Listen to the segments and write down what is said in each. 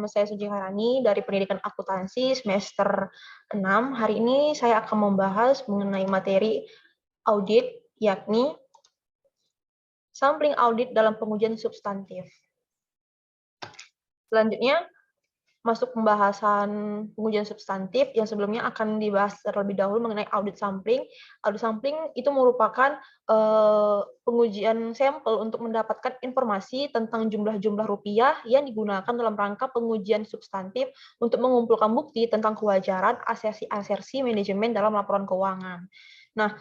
saya Suji Harani dari Pendidikan Akuntansi semester 6. Hari ini saya akan membahas mengenai materi audit, yakni sampling audit dalam pengujian substantif. Selanjutnya, masuk pembahasan pengujian substantif yang sebelumnya akan dibahas terlebih dahulu mengenai audit sampling. Audit sampling itu merupakan pengujian sampel untuk mendapatkan informasi tentang jumlah-jumlah rupiah yang digunakan dalam rangka pengujian substantif untuk mengumpulkan bukti tentang kewajaran asersi manajemen dalam laporan keuangan. Nah,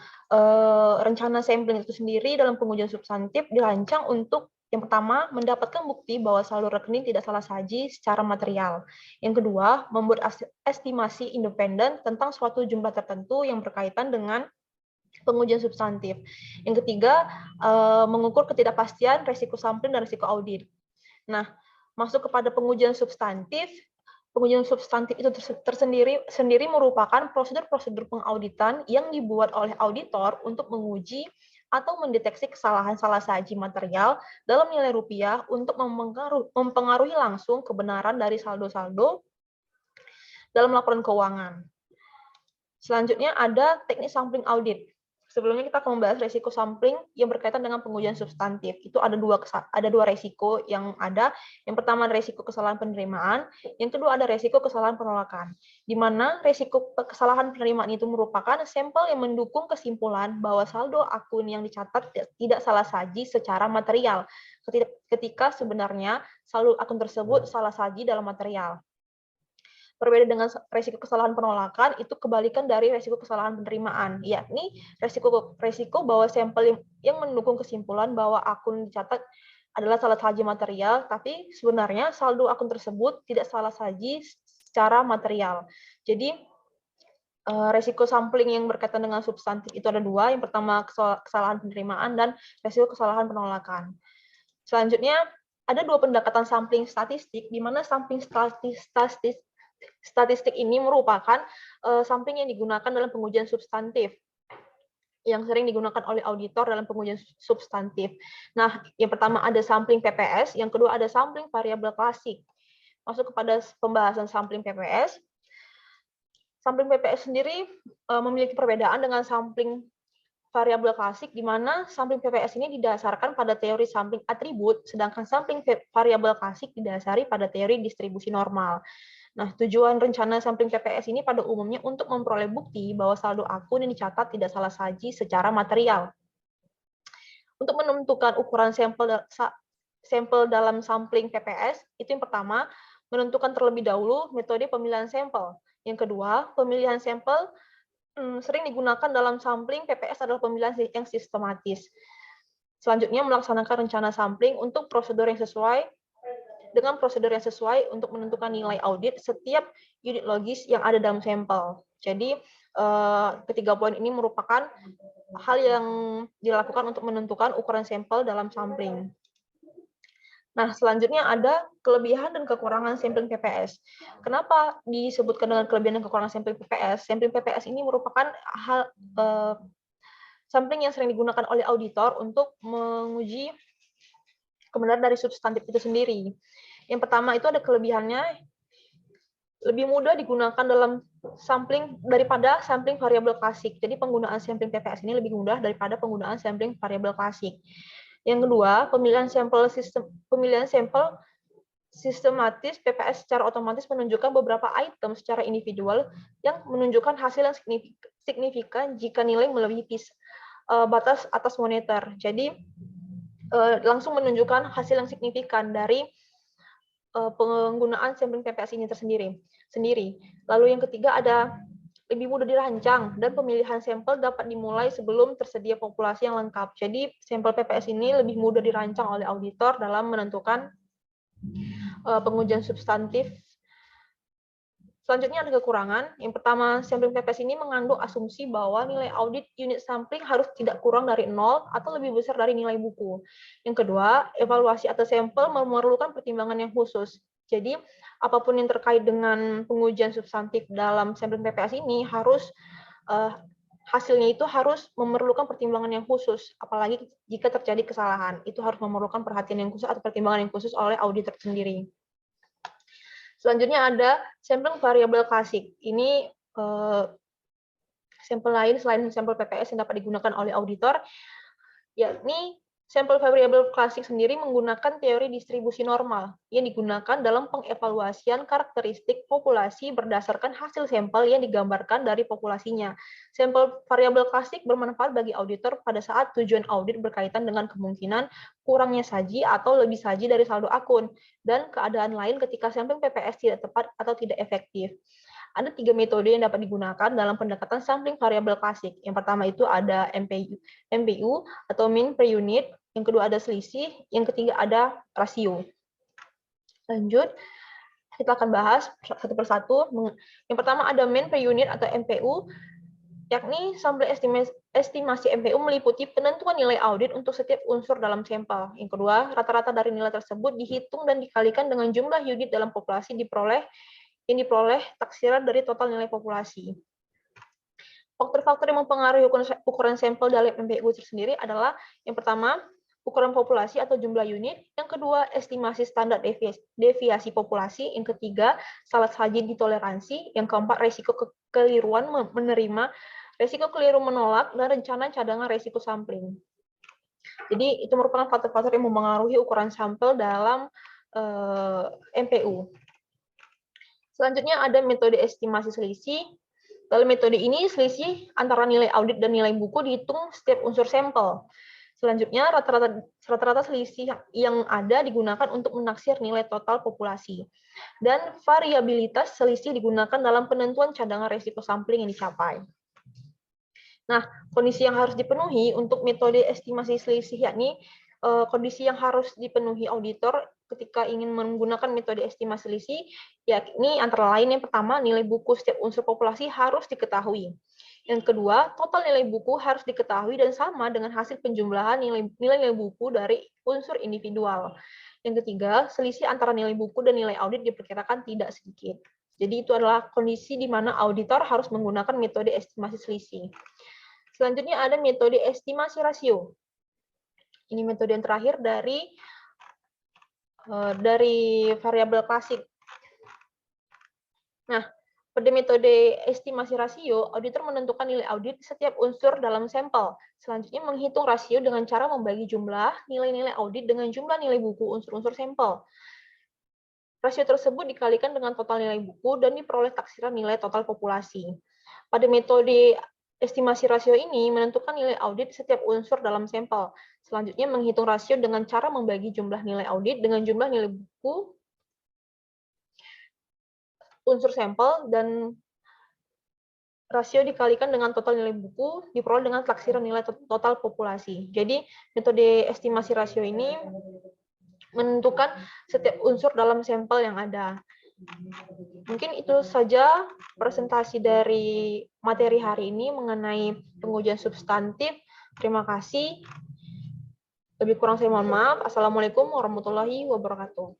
rencana sampling itu sendiri dalam pengujian substantif dirancang untuk yang pertama, mendapatkan bukti bahwa saldo rekening tidak salah saji secara material. Yang kedua, membuat estimasi independen tentang suatu jumlah tertentu yang berkaitan dengan pengujian substantif. Yang ketiga, mengukur ketidakpastian risiko sampling dan risiko audit. Nah, masuk kepada pengujian substantif. Pengujian substantif itu sendiri merupakan prosedur-prosedur pengauditan yang dibuat oleh auditor untuk menguji atau mendeteksi kesalahan salah saji material dalam nilai rupiah untuk mempengaruhi langsung kebenaran dari saldo-saldo dalam laporan keuangan. Selanjutnya ada teknik sampling audit. Sebelumnya kita akan membahas resiko sampling yang berkaitan dengan pengujian substantif. Itu ada dua resiko yang ada. Yang pertama ada resiko kesalahan penerimaan, yang kedua ada resiko kesalahan penolakan. Di mana resiko kesalahan penerimaan itu merupakan sampel yang mendukung kesimpulan bahwa saldo akun yang dicatat tidak salah saji secara material, ketika sebenarnya saldo akun tersebut salah saji dalam material. Berbeda dengan resiko kesalahan penolakan, itu kebalikan dari resiko kesalahan penerimaan, yakni resiko bahwa sampel yang mendukung kesimpulan bahwa akun dicatat adalah salah saji material, tapi sebenarnya saldo akun tersebut tidak salah saji secara material. Jadi, resiko sampling yang berkaitan dengan substantif itu ada dua. Yang pertama, kesalahan penerimaan dan resiko kesalahan penolakan. Selanjutnya, ada dua pendekatan sampling statistik, di mana sampling statistik ini merupakan sampling yang digunakan dalam pengujian substantif, yang sering digunakan oleh auditor dalam pengujian substantif. Nah, yang pertama ada sampling PPS, yang kedua ada sampling variabel klasik. Masuk kepada pembahasan sampling PPS. Sampling PPS sendiri memiliki perbedaan dengan sampling variabel klasik, di mana sampling PPS ini didasarkan pada teori sampling atribut, sedangkan sampling variabel klasik didasari pada teori distribusi normal. Nah, tujuan rencana sampling PPS ini pada umumnya untuk memperoleh bukti bahwa saldo akun yang dicatat tidak salah saji secara material. Untuk menentukan ukuran sampel dalam sampling PPS, itu yang pertama, menentukan terlebih dahulu metode pemilihan sampel. Yang kedua, pemilihan sampel sering digunakan dalam sampling PPS adalah pemilihan yang sistematis. Selanjutnya, melaksanakan rencana sampling untuk prosedur yang sesuai untuk menentukan nilai audit setiap unit logis yang ada dalam sampel. Jadi, ketiga poin ini merupakan hal yang dilakukan untuk menentukan ukuran sampel dalam sampling. Nah, selanjutnya ada kelebihan dan kekurangan sampling PPS. Kenapa disebutkan dengan kelebihan dan kekurangan sampling PPS? Sampling PPS ini merupakan sampling yang sering digunakan oleh auditor untuk menguji kebenaran dari substantif itu sendiri. Yang pertama itu ada kelebihannya, lebih mudah digunakan dalam sampling daripada sampling variabel klasik. Jadi penggunaan sampling PPS ini lebih mudah daripada penggunaan sampling variabel klasik. Yang kedua, pemilihan sampel sistematis PPS secara otomatis menunjukkan beberapa item secara individual yang menunjukkan hasil yang signifikan jika nilai melebihi batas atas moneter. Jadi langsung menunjukkan hasil yang signifikan dari penggunaan sampling PPS ini sendiri. Lalu yang ketiga ada lebih mudah dirancang dan pemilihan sampel dapat dimulai sebelum tersedia populasi yang lengkap. Jadi sampel PPS ini lebih mudah dirancang oleh auditor dalam menentukan pengujian substantif. Selanjutnya ada kekurangan. Yang pertama, sampling PPS ini mengandung asumsi bahwa nilai audit unit sampling harus tidak kurang dari 0 atau lebih besar dari nilai buku. Yang kedua, evaluasi atas sampel memerlukan pertimbangan yang khusus. Jadi, apapun yang terkait dengan pengujian substantif dalam sampling PPS ini hasilnya itu harus memerlukan pertimbangan yang khusus, apalagi jika terjadi kesalahan. Itu harus memerlukan perhatian yang khusus atau pertimbangan yang khusus oleh auditor sendiri. Selanjutnya ada sampling variabel klasik. Ini sampel lain selain sampel PPS yang dapat digunakan oleh auditor, yakni sampel variabel klasik sendiri menggunakan teori distribusi normal yang digunakan dalam pengevaluasian karakteristik populasi berdasarkan hasil sampel yang digambarkan dari populasinya. Sampel variabel klasik bermanfaat bagi auditor pada saat tujuan audit berkaitan dengan kemungkinan kurangnya saji atau lebih saji dari saldo akun, dan keadaan lain ketika sampling PPS tidak tepat atau tidak efektif. Ada 3 metode yang dapat digunakan dalam pendekatan sampling variabel klasik. Yang pertama itu ada MPU atau mean per unit, yang kedua ada selisih, yang ketiga ada rasio. Lanjut, kita akan bahas satu persatu. Yang pertama ada mean per unit atau MPU, yakni sampling estimasi MPU meliputi penentuan nilai audit untuk setiap unsur dalam sampel. Yang kedua, rata-rata dari nilai tersebut dihitung dan dikalikan dengan jumlah unit dalam populasi yang diperoleh taksiran dari total nilai populasi. Faktor-faktor yang mempengaruhi ukuran sampel dalam MPU tersendiri adalah yang pertama, ukuran populasi atau jumlah unit, yang kedua, estimasi standar deviasi populasi, yang ketiga, salah saji ditoleransi, yang keempat, resiko kekeliruan menerima, resiko keliru menolak, dan rencana cadangan resiko sampling. Jadi itu merupakan faktor-faktor yang mempengaruhi ukuran sampel dalam MPU. Selanjutnya ada metode estimasi selisih. Dalam metode ini, selisih antara nilai audit dan nilai buku dihitung setiap unsur sampel. Selanjutnya, rata-rata selisih yang ada digunakan untuk menaksir nilai total populasi. Dan variabilitas selisih digunakan dalam penentuan cadangan resiko sampling yang dicapai. Nah, kondisi yang harus dipenuhi untuk metode estimasi selisih yakni kondisi yang harus dipenuhi auditor ketika ingin menggunakan metode estimasi selisih, yakni antara lain yang pertama, nilai buku setiap unsur populasi harus diketahui. Yang kedua, total nilai buku harus diketahui dan sama dengan hasil penjumlahan nilai buku dari unsur individual. Yang ketiga, selisih antara nilai buku dan nilai audit diperkirakan tidak sedikit. Jadi itu adalah kondisi di mana auditor harus menggunakan metode estimasi selisih. Selanjutnya ada metode estimasi rasio. Ini metode yang terakhir dari variabel klasik. Nah, pada metode estimasi rasio, auditor menentukan nilai audit setiap unsur dalam sampel. Selanjutnya menghitung rasio dengan cara membagi jumlah nilai-nilai audit dengan jumlah nilai buku unsur-unsur sampel. Rasio tersebut dikalikan dengan total nilai buku dan diperoleh taksiran nilai total populasi. Pada metode estimasi rasio ini menentukan nilai audit setiap unsur dalam sampel. Selanjutnya menghitung rasio dengan cara membagi jumlah nilai audit dengan jumlah nilai buku unsur sampel dan rasio dikalikan dengan total nilai buku diperoleh dengan taksiran nilai total populasi. Jadi metode estimasi rasio ini menentukan setiap unsur dalam sampel yang ada. Mungkin itu saja presentasi dari materi hari ini mengenai pengujian substantif. Terima kasih. Lebih kurang saya mohon maaf. Assalamualaikum warahmatullahi wabarakatuh.